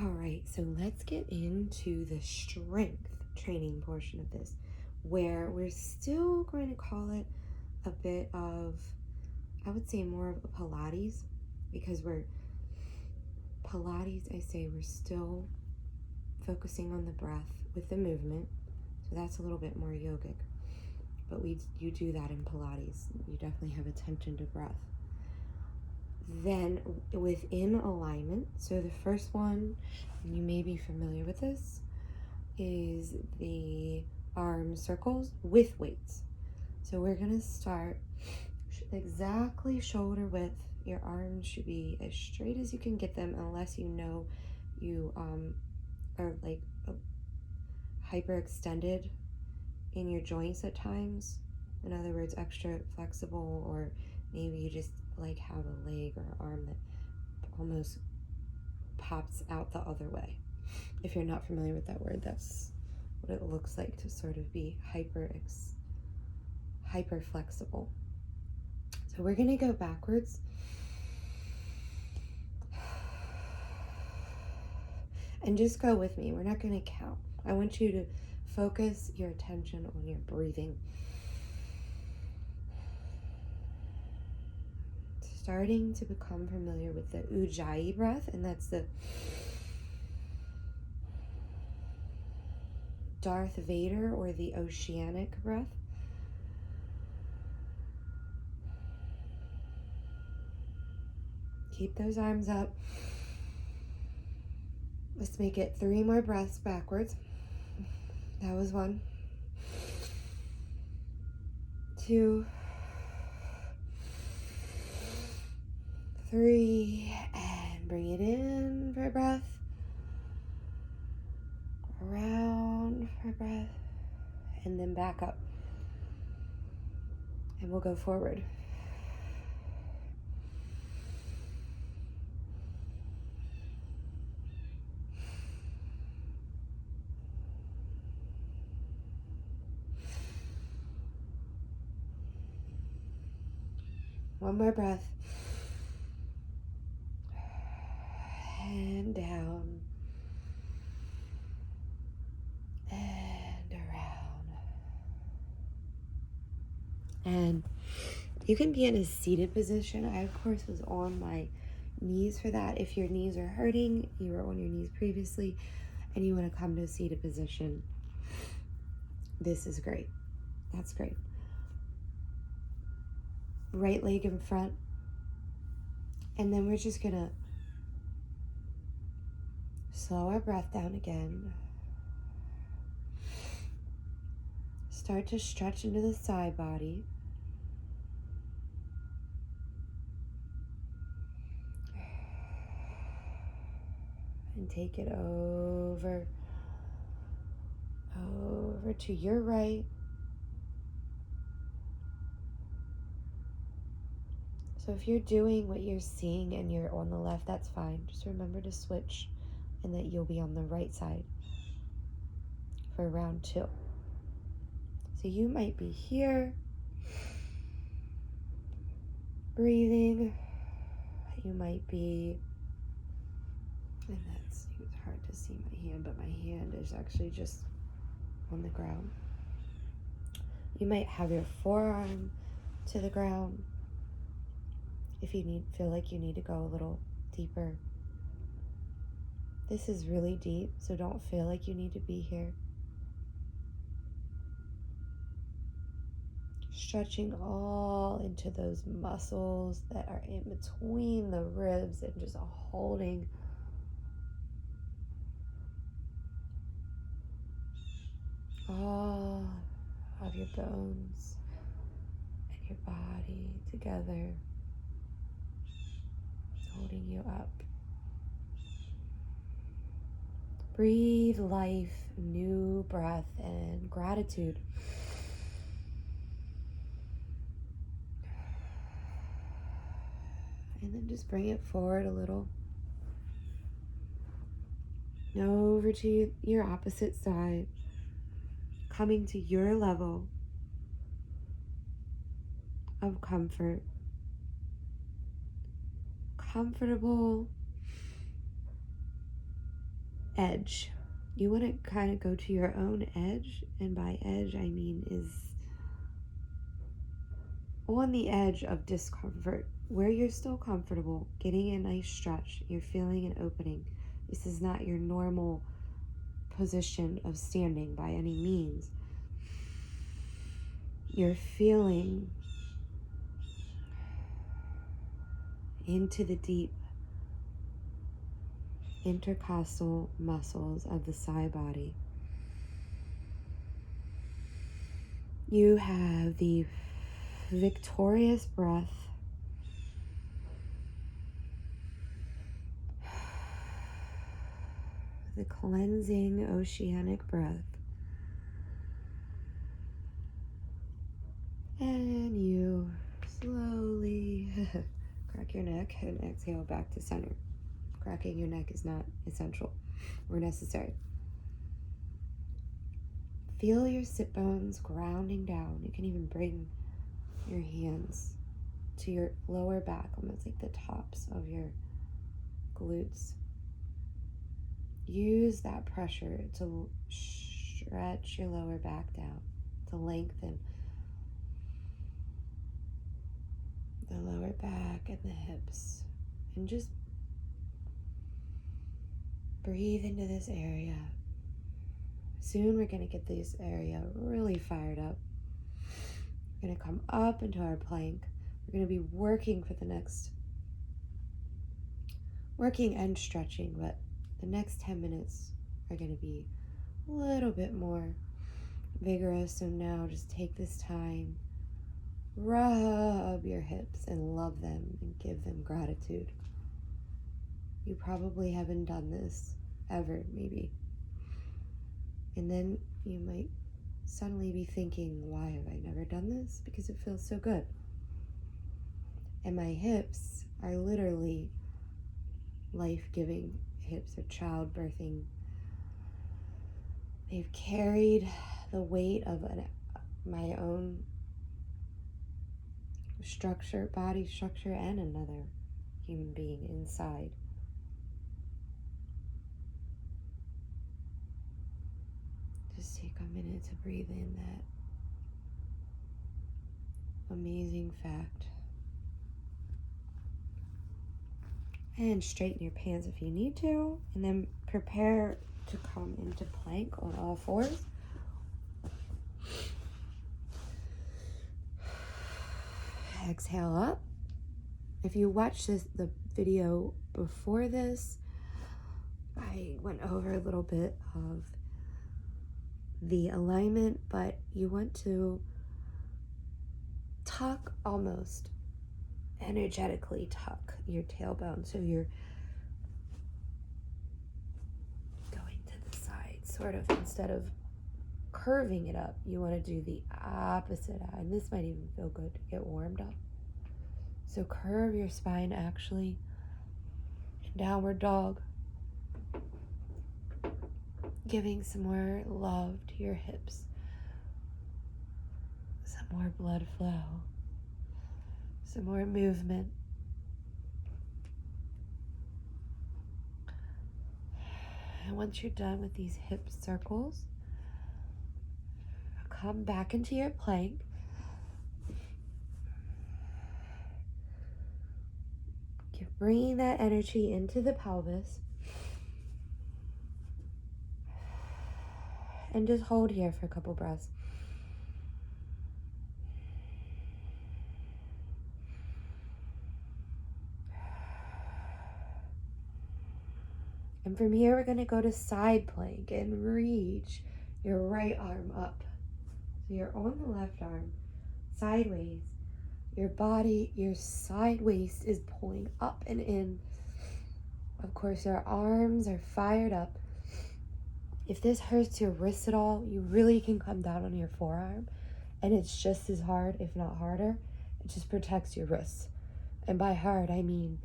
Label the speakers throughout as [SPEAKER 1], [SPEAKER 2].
[SPEAKER 1] All right, so let's get into the strength training portion of this, where we're still going to call it a bit of, I would say more of a Pilates, because I say we're still focusing on the breath with the movement. So that's a little bit more yogic, but you do that in Pilates. You definitely have attention to breath. Then within alignment, so the first one, you may be familiar with this, is the arm circles with weights. So we're going to start exactly shoulder width. Your arms should be as straight as you can get them, unless you know you are like hyperextended in your joints at times. In other words, extra flexible, or maybe you just like have a leg or arm that almost pops out the other way. If you're not familiar with that word, that's what it looks like to sort of be hyper flexible. So we're going to go backwards. And just go with me. We're not going to count. I want you to focus your attention on your breathing. Starting to become familiar with the Ujjayi breath, and that's the Darth Vader or the oceanic breath. Keep those arms up. Let's make it 3 more breaths backwards. That was 1, 2, 3, and bring it in for a breath. Around for a breath, and then back up. And we'll go forward. One more breath. And down. And around. And you can be in a seated position. I, of course, was on my knees for that. If your knees are hurting, you were on your knees previously, and you want to come to a seated position, this is great. That's great. Right leg in front. And then we're just going to slow our breath down again. Start to stretch into the side body. And take it over to your right. So if you're doing what you're seeing and you're on the left, that's fine. Just remember to switch, and that you'll be on the right side for round 2. So you might be here, breathing. You might be, and it's hard to see my hand, but my hand is actually just on the ground. You might have your forearm to the ground if you feel like you need to go a little deeper. This is really deep, so don't feel like you need to be here. Stretching all into those muscles that are in between the ribs, and just holding all of your bones and your body together, holding you up. Breathe life, new breath, and gratitude. And then just bring it forward a little. Over to your opposite side. Coming to your level of comfort. Comfortable edge. You want to kind of go to your own edge, and by edge I mean is on the edge of discomfort, where you're still comfortable, getting a nice stretch, you're feeling an opening. This is not your normal position of standing by any means. You're feeling into the deep intercostal muscles of the side body. You have the victorious breath, the cleansing oceanic breath, and you slowly crack your neck and exhale back to center. Cracking your neck is not essential or necessary. Feel your sit bones grounding down. You can even bring your hands to your lower back, almost like the tops of your glutes. Use that pressure to stretch your lower back down, to lengthen the lower back and the hips. And just breathe into this area. Soon we're going to get this area really fired up. We're going to come up into our plank. We're going to be working and stretching, but the next 10 minutes are going to be a little bit more vigorous. So now just take this time, rub your hips and love them and give them gratitude. You probably haven't done this ever, maybe. And then you might suddenly be thinking, why have I never done this? Because it feels so good. And my hips are literally life-giving. Hips are childbirthing. They've carried the weight of my own structure, body structure, and another human being inside. Just take a minute to breathe in that amazing fact. And straighten your pants if you need to. And then prepare to come into plank on all fours. Exhale up. If you watched the video before this, I went over a little bit of the alignment, but you want to tuck, almost energetically tuck your tailbone, so you're going to the side, sort of. Instead of curving it up, you want to do the opposite eye, and this might even feel good to get warmed up. So curve your spine actually in downward dog, giving some more love to your hips, some more blood flow, some more movement. And once you're done with these hip circles, come back into your plank. You're bringing that energy into the pelvis. And just hold here for a couple breaths. And from here, we're going to go to side plank and reach your right arm up. So you're on the left arm, sideways. Your body, your side waist is pulling up and in. Of course, our arms are fired up. If this hurts your wrist at all, you really can come down on your forearm, and it's just as hard, if not harder. It just protects your wrists. And by hard, I mean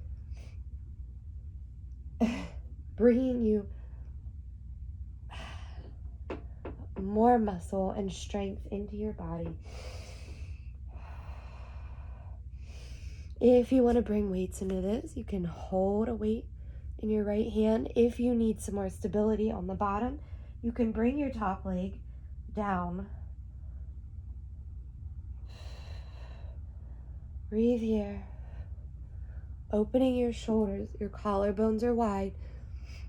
[SPEAKER 1] bringing you more muscle and strength into your body. If you want to bring weights into this, you can hold a weight in your right hand. If you need some more stability on the bottom, you can bring your top leg down. Breathe here. Opening your shoulders. Your collarbones are wide.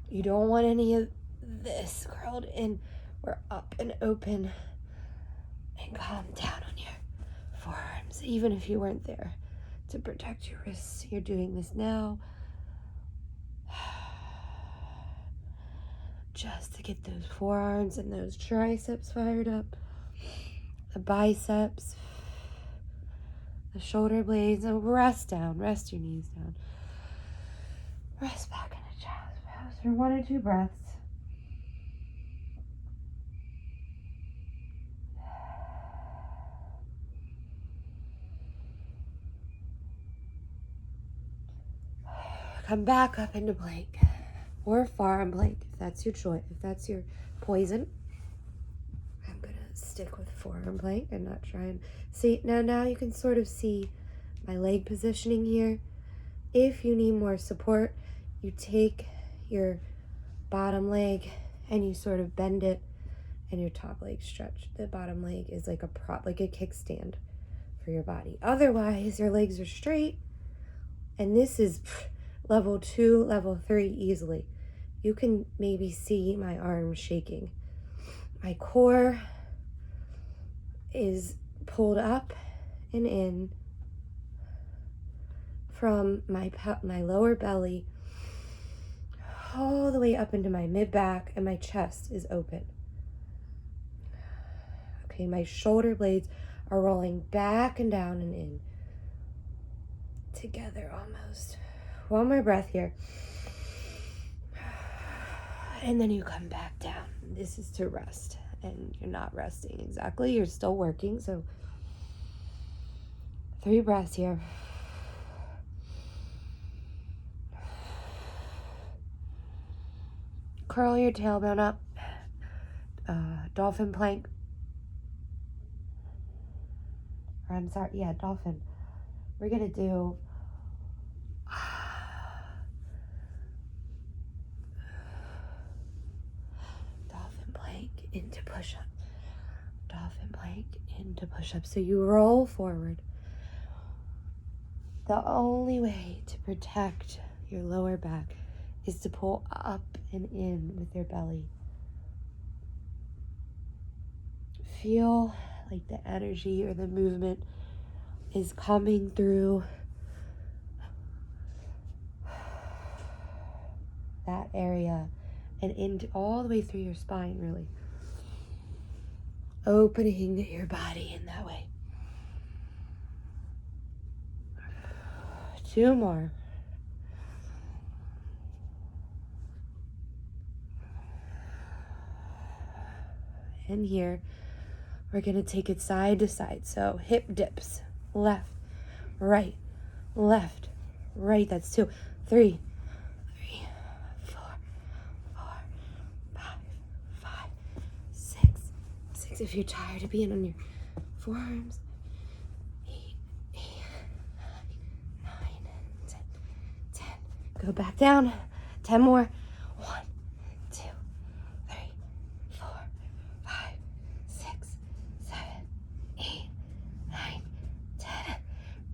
[SPEAKER 1] You don't want any of this curled in. We're up and open. And calm down on your forearms, even if you weren't there to protect your wrists. You're doing this now. Just to get those forearms and those triceps fired up. The biceps. The shoulder blades. And rest down. Rest your knees down. Rest back into child's pose for 1 or 2 breaths. Come back up into plank or forearm plank if that's your choice. If that's your poison, I'm gonna stick with forearm plank and not try and see. Now you can sort of see my leg positioning here. If you need more support, you take your bottom leg and you sort of bend it and your top leg stretch. The bottom leg is like a prop, like a kickstand for your body. Otherwise, your legs are straight, and this is level 2, level 3 easily. You can maybe see my arms shaking. My core is pulled up and in from my lower belly all the way up into my mid-back, and my chest is open. Okay, my shoulder blades are rolling back and down and in. Together almost. One more breath here. And then you come back down. This is to rest. And you're not resting exactly. You're still working. So 3 breaths here. Curl your tailbone up. Dolphin plank. Or I'm sorry. Yeah, dolphin. We're going to do dolphin plank into push-up. Dolphin plank into push-up. So you roll forward. The only way to protect your lower back is to pull up and in with your belly. Feel like the energy or the movement is coming through that area and into all the way through your spine, really. Opening your body in that way. 2 more. And here, we're going to take it side to side. So hip dips, left, right, left, right. That's 2, 3, 4, 5, 6. If you're tired of being on your forearms. 8, 9, 10. Go back down. 10 more. 1, 2, 3, 4, 5, 6, 7, 8, 9, 10.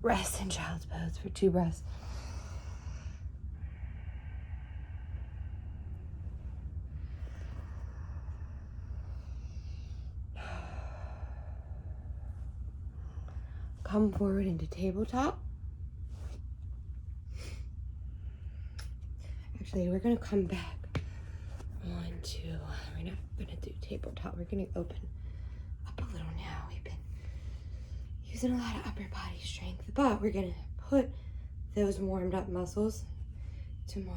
[SPEAKER 1] Rest in child's pose for 2 breaths. Come forward into tabletop. Actually, we're going to come back. 1, 2. We're not going to do tabletop. We're going to open up a little now. We've been using a lot of upper body strength, but we're going to put those warmed up muscles to more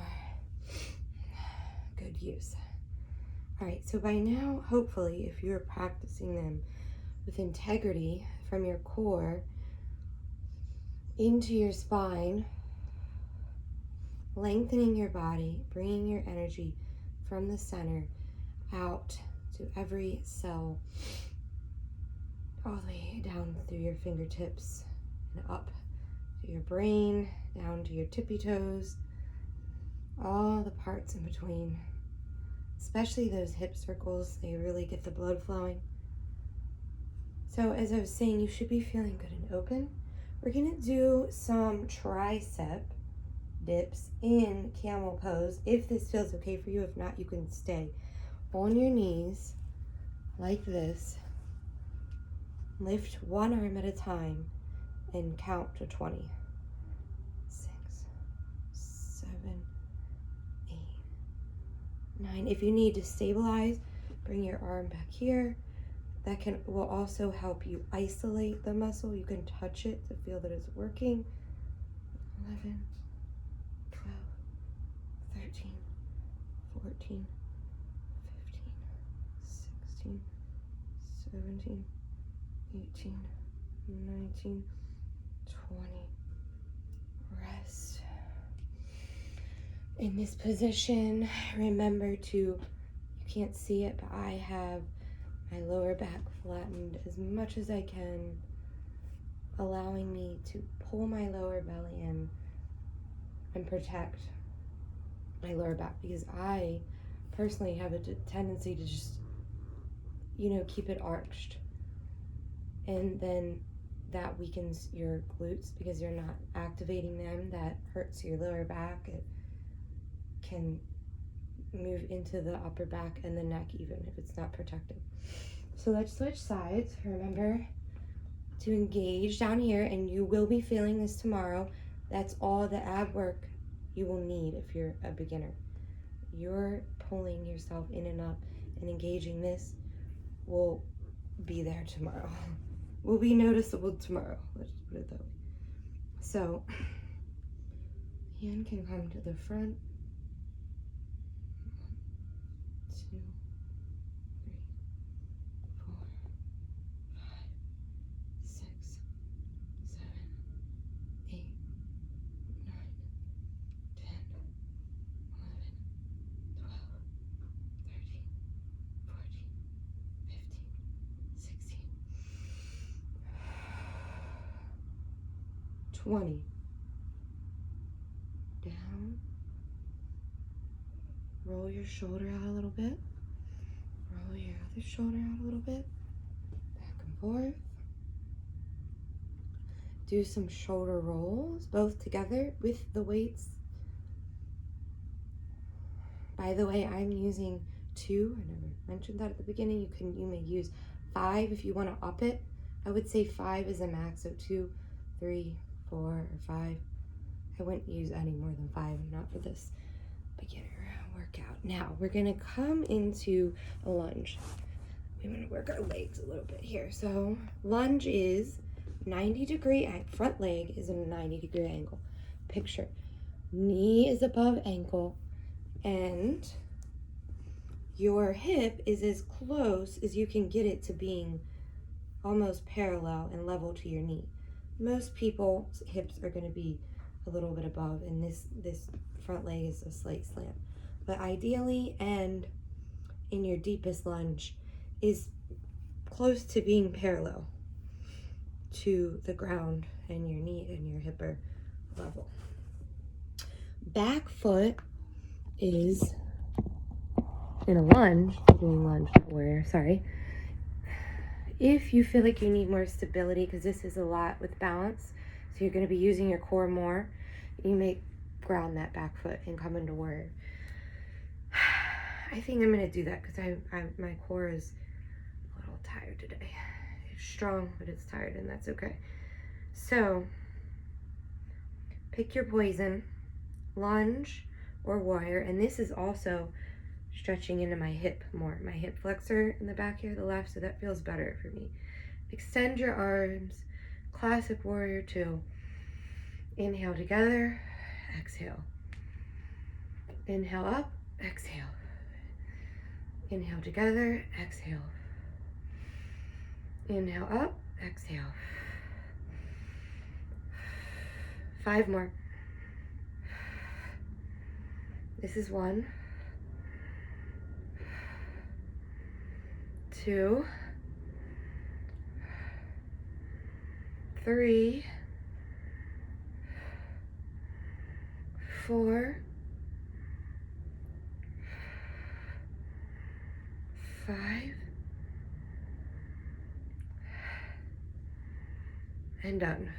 [SPEAKER 1] good use. All right, so by now, hopefully, if you're practicing them with integrity from your core into your spine, lengthening your body, bringing your energy from the center out to every cell, all the way down through your fingertips and up to your brain, down to your tippy toes, all the parts in between, especially those hip circles. They really get the blood flowing. So as I was saying, you should be feeling good and open. We're gonna do some tricep dips in camel pose if this feels okay for you. If not, you can stay on your knees like this. Lift one arm at a time and count to 20. 6, 7, 8, 9. If you need to stabilize, bring your arm back here. That will also help you isolate the muscle. You can touch it to feel that it's working. 11, 12, 13, 14, 15, 16, 17, 18, 19, 20. Rest. In this position, remember to, you can't see it, but I have my lower back flattened as much as I can, allowing me to pull my lower belly in and protect my lower back, because I personally have a tendency to just, keep it arched. And then that weakens your glutes because you're not activating them. That hurts your lower back. It can move into the upper back and the neck even if it's not protected. So let's switch sides. Remember to engage down here, and you will be feeling this tomorrow. That's all the ab work you will need if you're a beginner. You're pulling yourself in and up, and engaging this will be there tomorrow. Will be noticeable tomorrow. Let's put it that way. So, hand can come to the front. 1, 2, 3, 4, 5, 6, 7, 8, 9, 10, 11, 12, 13, 14, 15, 16, 20. Down. Roll your shoulder out a little bit. Roll your other shoulder out a little bit. Back and forth. Do some shoulder rolls, both together with the weights. By the way, I'm using 2. I never mentioned that at the beginning. You may use 5 if you want to up it. I would say 5 is a max, so 2, 3, 4, or 5. I wouldn't use any more than 5, not for this beginner workout. Now we're gonna come into a lunge. We want to work our legs a little bit here. So lunge is 90-degree, front leg is a 90-degree angle. Picture knee is above ankle, and your hip is as close as you can get it to being almost parallel and level to your knee. Most people's hips are going to be a little bit above, and this front leg is a slight slant. But ideally, and in your deepest lunge, is close to being parallel to the ground, and your knee and your hip are level. Back foot is in a lunge, doing lunge, not warrior, sorry. If you feel like you need more stability, because this is a lot with balance, so you're going to be using your core more, you may ground that back foot and come into warrior. I think I'm going to do that because my core is a little tired today. It's strong, but it's tired, and that's okay. So, pick your poison, lunge or warrior, and this is also stretching into my hip more. My hip flexor in the back here, the left, so that feels better for me. Extend your arms, classic warrior 2. Inhale together, exhale. Inhale up, exhale. Inhale together, exhale. Inhale up, exhale. 5 more. This is 1, 2, 3, 4, 5. And done.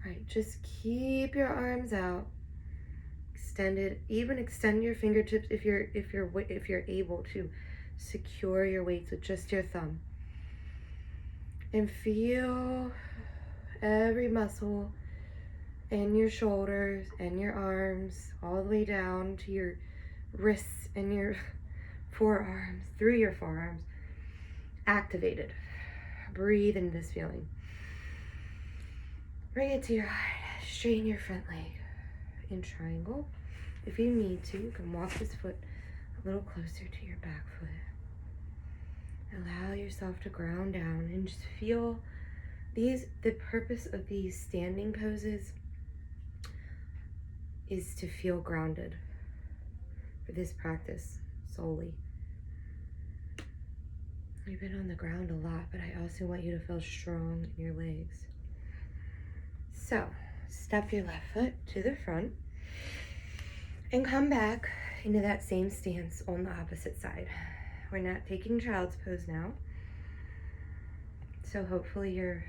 [SPEAKER 1] All right, just keep your arms out, extended. Even extend your fingertips if you're able to. Secure your weights with just your thumb. And feel every muscle in your shoulders and your arms, all the way down to your wrists and your forearms, through your forearms, activated. Breathe into this feeling. Bring it to your heart. Straighten your front leg in triangle. If you need to, you can walk this foot a little closer to your back foot. Allow yourself to ground down and just feel these. The purpose of these standing poses is to feel grounded for this practice solely. We've been on the ground a lot, but I also want you to feel strong in your legs. So, step your left foot to the front and come back into that same stance on the opposite side. We're not taking child's pose now. So hopefully you're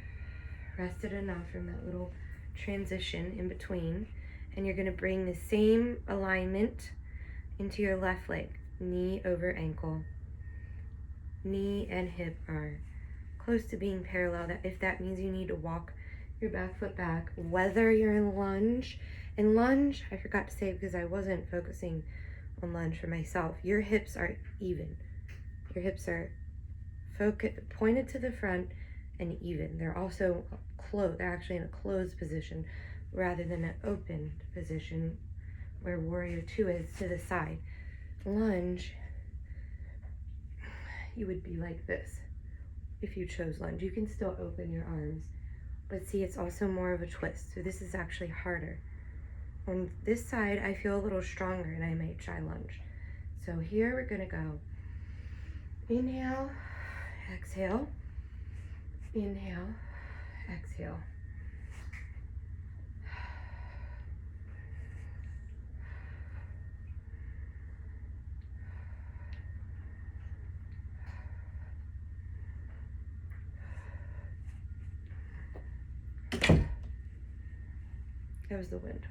[SPEAKER 1] rested enough from that little transition in between. And you're gonna bring the same alignment into your left leg. Knee over ankle. Knee and hip are close to being parallel. If that means you need to walk your back foot back, whether you're in lunge. In lunge, I forgot to say because I wasn't focusing on lunge for myself, your hips are even. Your hips are pointed to the front and even. They're also closed. They're actually in a closed position rather than an open position where warrior 2 is to the side. Lunge, you would be like this if you chose lunge. You can still open your arms, but see, it's also more of a twist. So this is actually harder. On this side, I feel a little stronger and I might try lunge. So here we're gonna go. Inhale, exhale, inhale, exhale. That was the wind.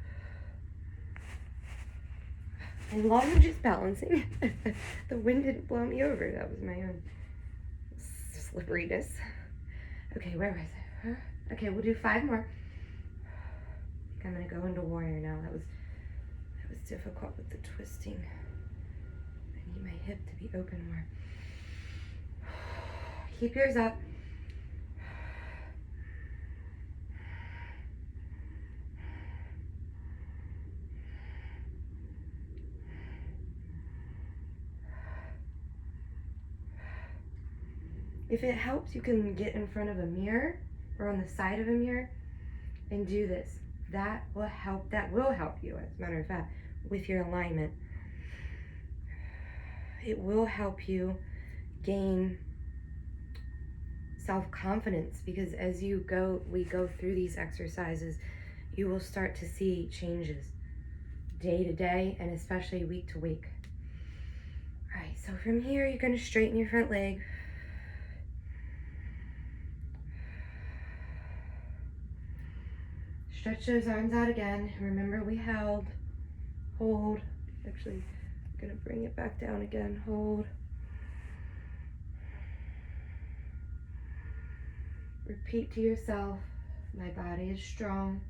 [SPEAKER 1] And lunge is balancing. The wind didn't blow me over. That was my own slipperiness. Okay, where was I? Okay, we'll do 5 more. I think I'm gonna go into warrior now. That was difficult with the twisting. I need my hip to be open more. Keep yours up. If it helps, you can get in front of a mirror or on the side of a mirror and do this. That will help. That will help you, as a matter of fact, with your alignment. It will help you gain self-confidence, because as we go through these exercises, you will start to see changes day to day and especially week to week. All right, so from here, you're going to straighten your front leg. Stretch those arms out again. Remember, we held, hold. Actually, I'm gonna bring it back down again. Hold. Repeat to yourself, my body is strong.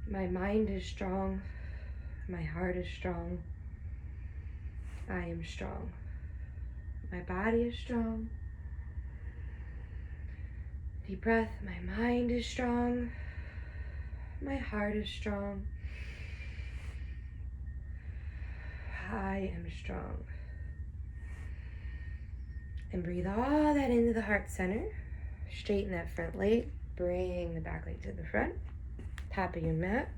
[SPEAKER 1] My mind is strong. My heart is strong. I am strong. My body is strong. Deep breath. My mind is strong. My heart is strong. I am strong. And breathe all that into the heart center. Straighten that front leg. Bring the back leg to the front. Top of your mat.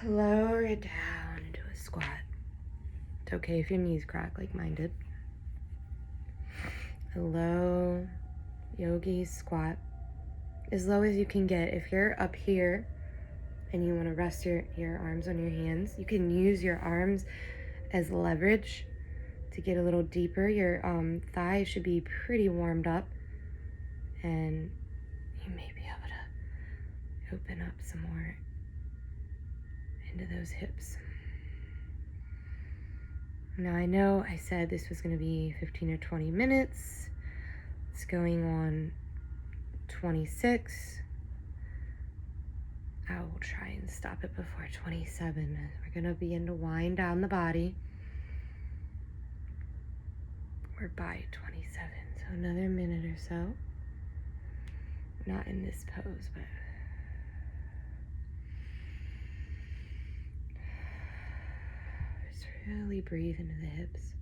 [SPEAKER 1] Lower it down into a squat. It's okay if your knees crack like mine did. A low yogi squat. As low as you can get. If you're up here and you want to rest your arms on your hands. You can use your arms as leverage to get a little deeper. Your thighs should be pretty warmed up, and you may be able to open up some more into those hips. Now I know I said this was going to be 15 or 20 minutes. It's going on 26. I will try and stop it before 27. We're going to begin to wind down the body. We're by 27, so another minute or so. Not in this pose, but just really breathe into the hips.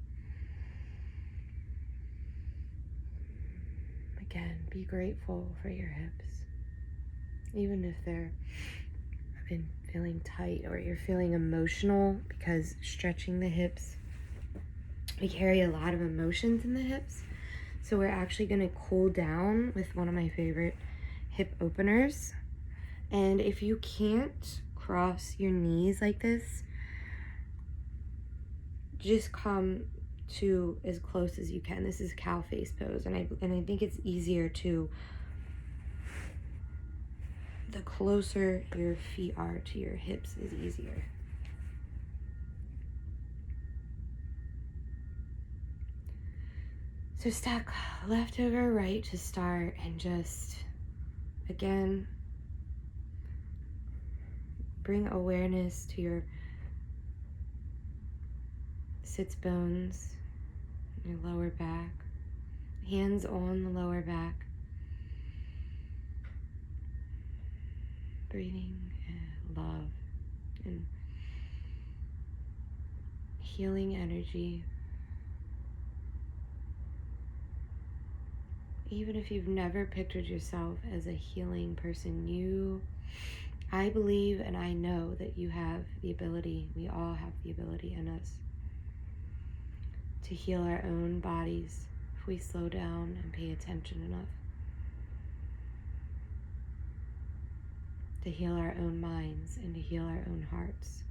[SPEAKER 1] Again, be grateful for your hips. Even if they're been feeling tight or you're feeling emotional, because stretching the hips, we carry a lot of emotions in the hips. So we're actually going to cool down with one of my favorite hip openers. And if you can't cross your knees like this, just come to as close as you can. This is cow face pose, and I think it's easier to, the closer your feet are to your hips is easier. So stack left over right to start, and just, again, bring awareness to your sits bones, your lower back, hands on the lower back. Breathing love and healing energy. Even if you've never pictured yourself as a healing person, I believe and I know that you have the ability, we all have the ability in us to heal our own bodies if we slow down and pay attention enough. To heal our own minds and to heal our own hearts.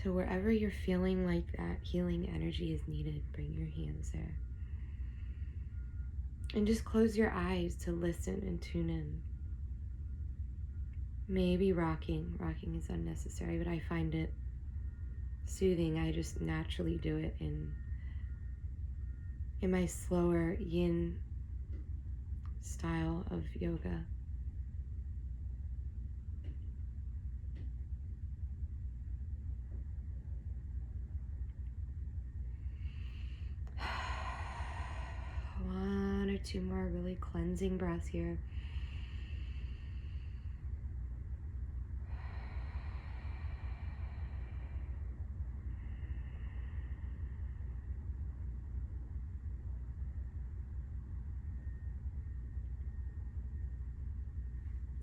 [SPEAKER 1] So wherever you're feeling like that healing energy is needed, bring your hands there. And just close your eyes to listen and tune in. Maybe rocking is unnecessary, but I find it soothing. I just naturally do it in my slower yin style of yoga. One or two more really cleansing breaths here.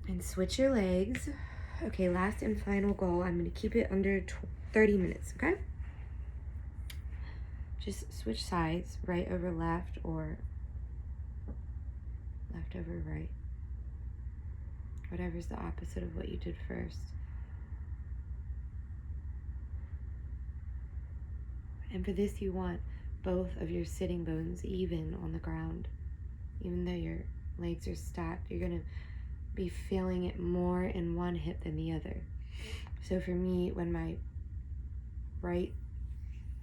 [SPEAKER 1] And switch your legs. Okay, last and final goal. I'm going to keep it under 30 minutes, okay? Just switch sides, right over left or left over right. Whatever's the opposite of what you did first. And for this, you want both of your sitting bones even on the ground. Even though your legs are stacked, you're going to be feeling it more in one hip than the other. So for me, when my right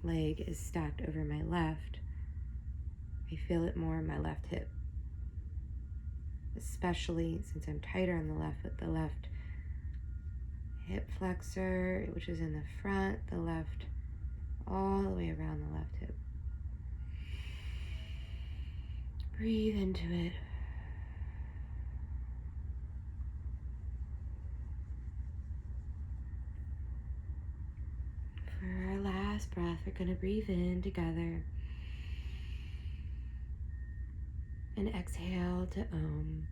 [SPEAKER 1] leg is stacked over my left, I feel it more in my left hip. Especially since I'm tighter on the left with the left hip flexor, which is in the front, the left, all the way around the left hip. Breathe into it. For our last breath, we're going to breathe in together and exhale to Om.